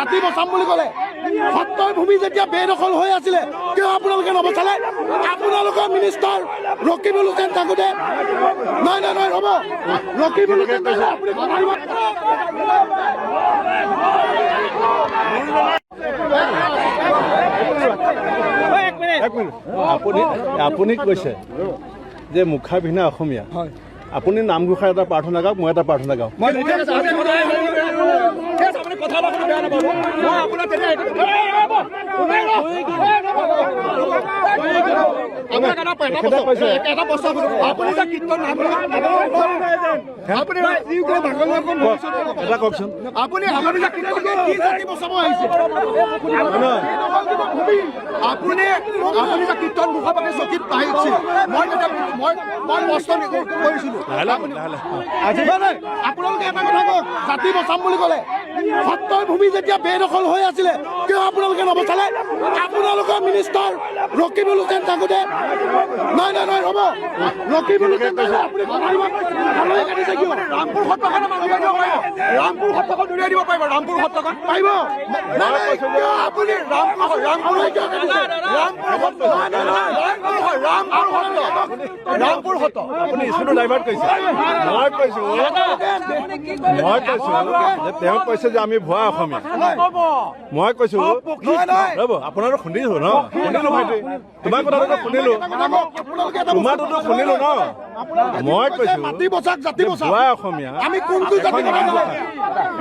জাতি বচাম বুলি ক'লে সত্তৰ ভূমি যেতিয়া বেদখল হৈ আছিলে কিয় আপোনালোকে নবচালে? আপোনালোকৰ মিনিষ্টাৰ ৰকিবুল হুছেইন থাকোঁতে নাই নাই নাই ৰ'ব ৰকিবুল হুছেইন আপুনি আপুনি কৈছে যে মুখা পিন্ধা অসমীয়া আপুনি নামঘোষাৰ এটা প্ৰাৰ্থনা গাওক মই এটা প্ৰাৰ্থনা গাওক এটা কওকচোন আপুনি বচাব আহিছে আপুনি কীৰ্তন মুখাপাকে চকীত আহিছিল মই কষ্ট কৰিছিলো আপোনালোকে এটা কথা কওক জাতি বচাম বুলি ক'লে সত্তৰ ভূমি যেতিয়া বেদখল হৈ আছিলে কিয় আপোনালোকে নবচালে? আপোনালোকৰ মিনিষ্টাৰ ৰকিবুল হুছেইন থাকোঁতে নাই নাই নাই ৰ'ব ৰকিবুল হুছেইন আপুনি ৰামপুৰ সত্ৰখন ৰামপুৰ সত্ৰখন উলিয়াই দিব পাৰিব ৰামপুৰ সত্ৰখন পাৰিব আপুনি ৰামপুৰ সত্ৰ আপুনি ইছ্যুটো ডাইভাৰ্ট কৰিছে মই কৈছো যে তেওঁ কৈছে যে আমি ভুৱা অসমীয়া মই কৈছো ৰ'ব আপোনাৰো শুনিলো ন শুনিলো ভাইটি তোমাৰ কথাটো শুনিলো তোমাৰটোতো শুনিলো ন মই কৈছো ভুৱা অসমীয়া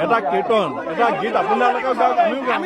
এটা কীৰ্তন এটা গীত আপোনালোকে গাওক আমিও গাওঁ